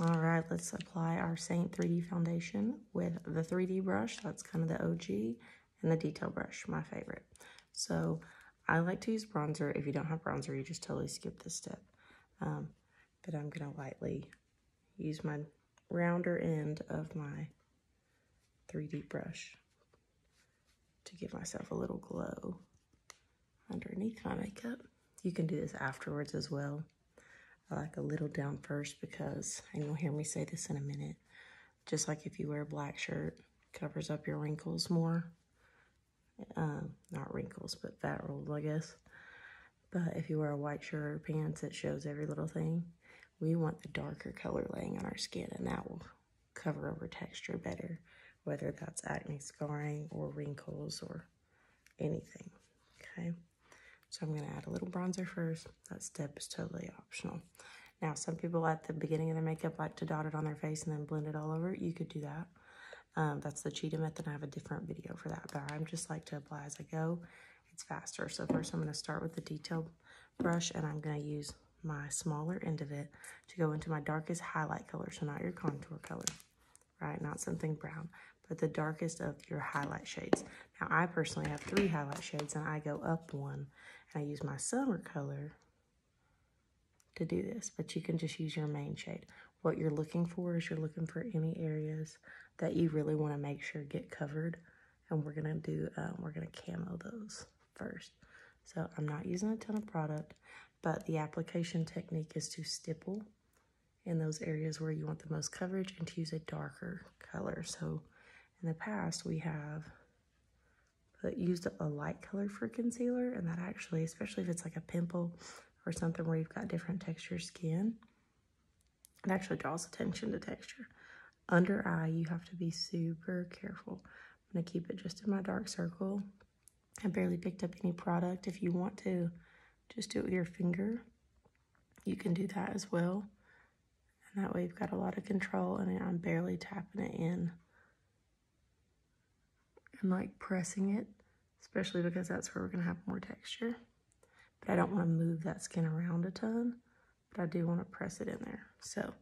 All right, let's apply our Seint 3D foundation with the 3D brush. That's kind of the OG, and the detail brush, my favorite. So I like to use bronzer. If you don't have bronzer, you just totally skip this step. But I'm gonna lightly use my rounder end of my 3D brush to give myself a little glow underneath my makeup. You can do this afterwards as well. I like a little down first because, and you'll hear me say this in a minute, just like if you wear a black shirt, covers up your wrinkles more. Not wrinkles, but fat rolls, I guess. But if you wear a white shirt or pants, it shows every little thing. We want the darker color laying on our skin, and that will cover over texture better, whether that's acne scarring or wrinkles or anything, okay? So I'm gonna add a little bronzer first. That step is totally optional. Now, some people at the beginning of their makeup like to dot it on their face and then blend it all over. You could do that. That's the cheetah method. I have a different video for that, but I'm just like to apply as I go. It's faster. So first I'm gonna start with the detail brush, and I'm gonna use my smaller end of it to go into my darkest highlight color. So not your contour color, right? Not something brown, but the darkest of your highlight shades. Now, I personally have 3 highlight shades, and I go up 1, and I use my summer color to do this, but you can just use your main shade. What you're looking for is you're looking for any areas that you really want to make sure get covered, and we're gonna do, we're gonna camo those first. So I'm not using a ton of product, but the application technique is to stipple in those areas where you want the most coverage and to use a darker color. So in the past, we have used a light color for concealer, and that actually, especially if it's like a pimple or something where you've got different texture skin, it actually draws attention to texture. Under eye, you have to be super careful. I'm gonna keep it just in my dark circle. I barely picked up any product. If you want to just do it with your finger, you can do that as well. And that way you've got a lot of control, and I'm barely tapping it in and like pressing it, especially because that's where we're gonna have more texture. But I don't wanna move that skin around a ton, but I do wanna press it in there. So,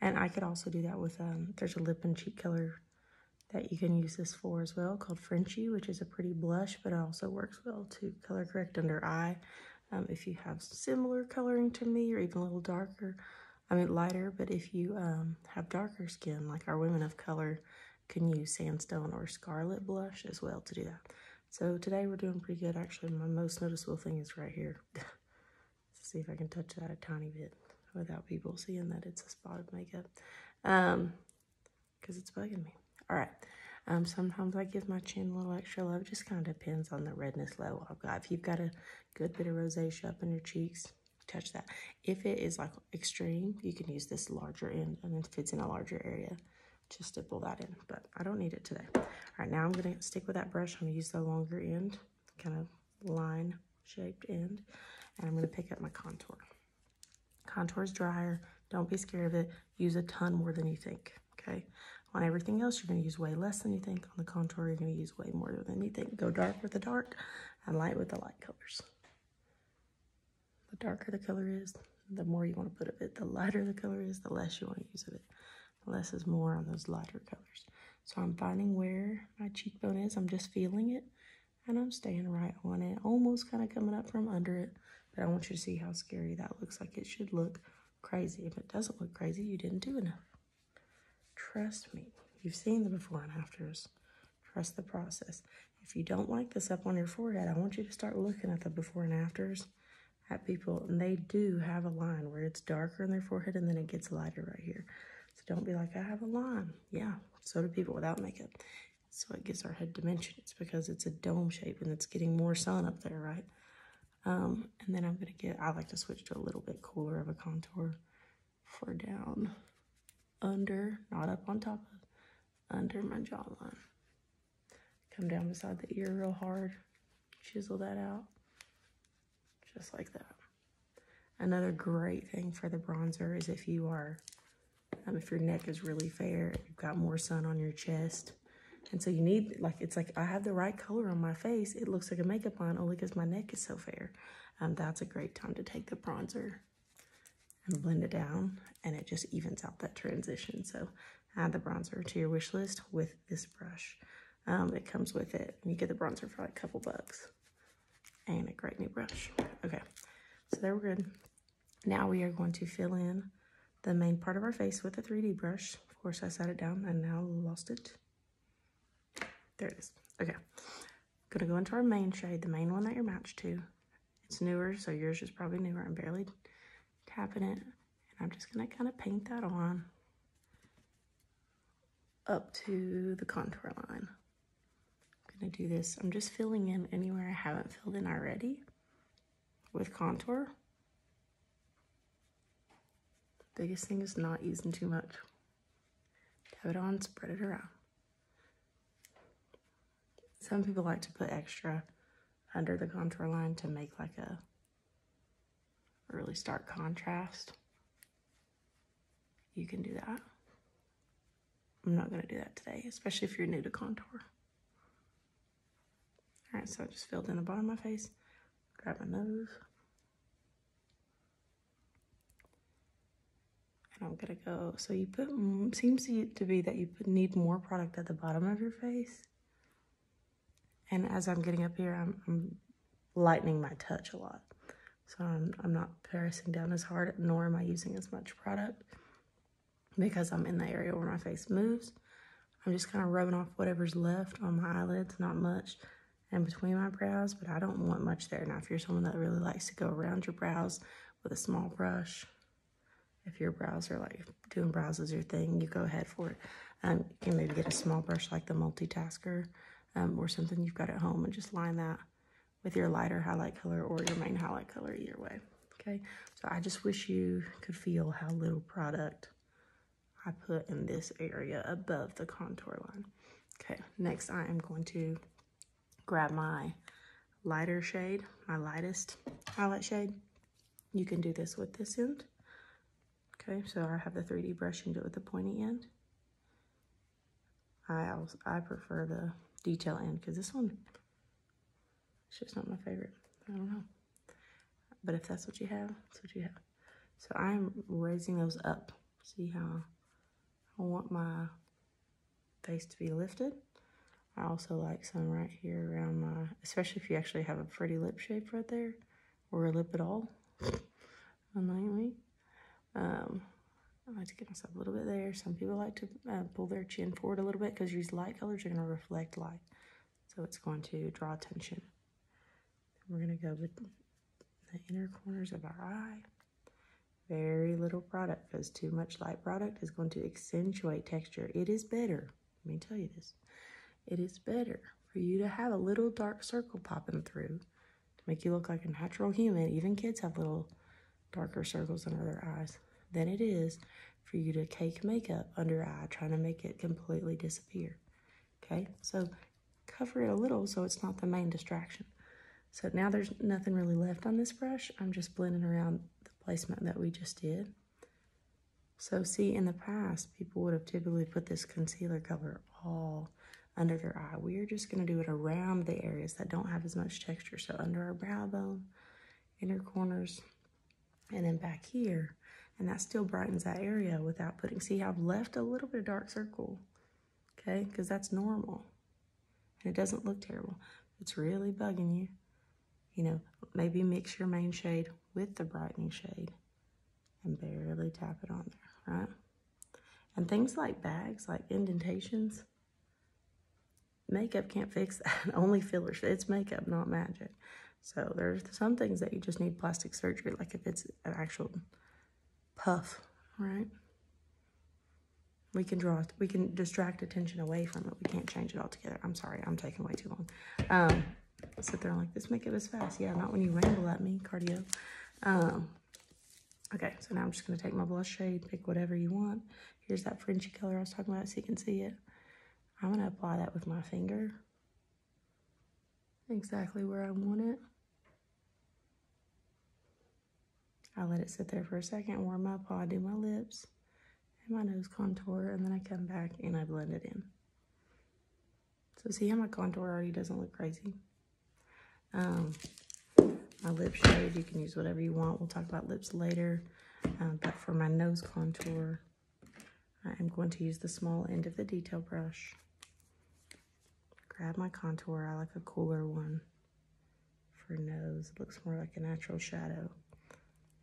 and I could also do that with, there's a lip and cheek color that you can use this for as well, called Frenchie, which is a pretty blush, but it also works well to color correct under eye. If you have similar coloring to me, or even a little darker, lighter, but if you have darker skin, like our women of color can use sandstone or scarlet blush as well to do that. So today we're doing pretty good. Actually, my most noticeable thing is right here. Let's see if I can touch that a tiny bit without people seeing that it's a spot of makeup, because it's bugging me. All right. Sometimes I give my chin a little extra love. It just kind of depends on the redness level I've got. If you've got a good bit of rosacea up in your cheeks, touch that. If it is like extreme, you can use this larger end, and if it's in a larger area, just stipple that in, but I don't need it today. All right, now I'm gonna stick with that brush. I'm gonna use the longer end, kind of line shaped end, and I'm gonna pick up my contour. Contour is drier. Don't be scared of it. Use a ton more than you think, okay? On everything else, you're gonna use way less than you think. On the contour, you're gonna use way more than you think. Go dark with the dark and light with the light colors. The darker the color is, the more you wanna put of it. The lighter the color is, the less you wanna use of it. Less is more on those lighter colors. So I'm finding where my cheekbone is. I'm just feeling it, and I'm staying right on it, almost kind of coming up from under it. But I want you to see how scary that looks like. It should look crazy. If it doesn't look crazy, you didn't do enough. Trust me. You've seen the before and afters. Trust the process. If you don't like this up on your forehead, I want you to start looking at the before and afters at people, and they do have a line where it's darker in their forehead and then it gets lighter right here. So don't be like, I have a line. Yeah, so do people without makeup. So it gives our head dimension. It's because it's a dome shape and it's getting more sun up there, right? And then I'm gonna I like to switch to a little bit cooler of a contour for down under, not up on top of, under my jawline. Come down beside the ear real hard, chisel that out, just like that. Another great thing for the bronzer is if you are, if your neck is really fair, you've got more sun on your chest, and so you need, like, it's like I have the right color on my face, it looks like a makeup line only because my neck is so fair. That's a great time to take the bronzer and blend it down, and it just evens out that transition. So add the bronzer to your wish list with this brush. It comes with it, and you get the bronzer for like a couple bucks. And a great new brush. Okay, so there we're good. Now we are going to fill in the main part of our face with a 3D brush. Of course, I sat it down and now lost it. There it is. Okay, gonna go into our main shade, the main one that you're matched to. It's newer, so yours is probably newer. I'm barely tapping it, and I'm just gonna kind of paint that on up to the contour line. I'm gonna do this. I'm just filling in anywhere I haven't filled in already with contour. Biggest thing is not using too much. Tap it on, spread it around. Some people like to put extra under the contour line to make like a really stark contrast. You can do that. I'm not gonna do that today, especially if you're new to contour. All right, so I just filled in the bottom of my face, grab my nose, and I'm gonna go, so you put, seems to be that you need more product at the bottom of your face. And as I'm getting up here, I'm lightening my touch a lot. So I'm not pressing down as hard, nor am I using as much product because I'm in the area where my face moves. I'm just kind of rubbing off whatever's left on my eyelids, not much, and between my brows, but I don't want much there. Now, if you're someone that really likes to go around your brows with a small brush, if your brows are like doing brows is your thing, you go ahead for it. You can maybe get a small brush like the multitasker or something you've got at home and just line that with your lighter highlight color or your main highlight color, either way. Okay, so I just wish you could feel how little product I put in this area above the contour line. Okay, next I am going to grab my lighter shade, my lightest highlight shade. You can do this with this end. Okay, so I have the 3D brush, you can do it with the pointy end. I prefer the detail end because this one, it's just not my favorite. I don't know. But if that's what you have, that's what you have. So I'm raising those up. See how I want my face to be lifted. I also like some right here around my, especially if you actually have a pretty lip shape right there, or a lip at all, unlike me. I like to get myself a little bit there. Some people like to pull their chin forward a little bit because these light colors are going to reflect light. So it's going to draw attention. We're going to go with the inner corners of our eye. Very little product because too much light product is going to accentuate texture. It is better, let me tell you this. It is better for you to have a little dark circle popping through to make you look like a natural human. Even kids have little darker circles under their eyes than it is for you to cake makeup under your eye trying to make it completely disappear. Okay, so cover it a little so it's not the main distraction. So now there's nothing really left on this brush. I'm just blending around the placement that we just did. So see, in the past, people would have typically put this concealer color all under their eye. We are just going to do it around the areas that don't have as much texture. So under our brow bone, inner corners, and then back here. And that still brightens that area without putting, see how I've left a little bit of dark circle, okay? Because that's normal. And it doesn't look terrible. It's really bugging you. You know, maybe mix your main shade with the brightening shade and barely tap it on there, right? And things like bags, like indentations, makeup can't fix that. Only fillers. It's makeup, not magic. So there's some things that you just need plastic surgery, like if it's an actual puff, right? We can distract attention away from it. We can't change it altogether. I'm sorry, I'm taking way too long. Sit there like, this makeup is fast. Yeah, not when you ramble at me, cardio. Okay, so now I'm just gonna take my blush shade, pick whatever you want. Here's that Frenchy color I was talking about so you can see it. I'm gonna apply that with my finger. Exactly where I want it. I let it sit there for a second, warm up while I do my lips and my nose contour, and then I come back and I blend it in. So see how my contour already doesn't look crazy? My lip shade, you can use whatever you want. We'll talk about lips later. But for my nose contour, I am going to use the small end of the detail brush. Grab my contour. I like a cooler one for nose. It looks more like a natural shadow.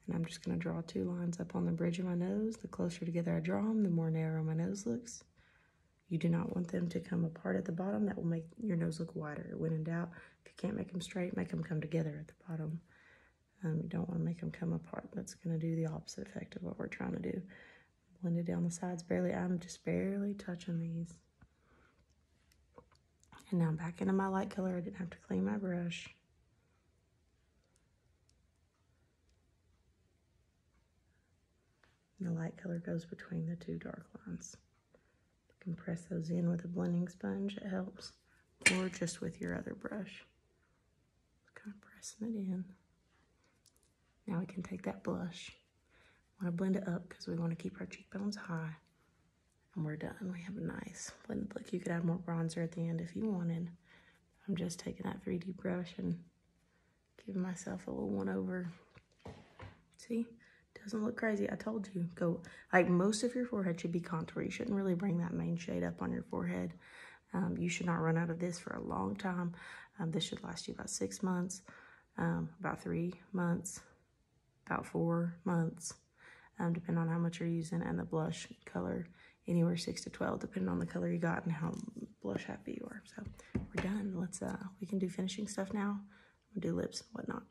And I'm just going to draw 2 lines up on the bridge of my nose. The closer together I draw them, the more narrow my nose looks. You do not want them to come apart at the bottom. That will make your nose look wider. When in doubt, if you can't make them straight, make them come together at the bottom. You don't want to make them come apart. That's going to do the opposite effect of what we're trying to do. Blend it down the sides barely. I'm just barely touching these. And now back into my light color. I didn't have to clean my brush. And the light color goes between the 2 dark lines. You can press those in with a blending sponge. It helps. Or just with your other brush. Just kind of pressing it in. Now we can take that blush. I want to blend it up because we want to keep our cheekbones high. And we're done. We have a nice blended look. You could add more bronzer at the end if you wanted. I'm just taking that 3D brush and giving myself a little one over. See? Doesn't look crazy. I told you. Go, like most of your forehead should be contour. You shouldn't really bring that main shade up on your forehead. You should not run out of this for a long time. This should last you about 6 months, about 3 months, about 4 months, depending on how much you're using, and the blush color, anywhere 6 to 12, depending on the color you got and how blush happy you are. So we're done. Let's we can do finishing stuff now. We'll do lips and whatnot.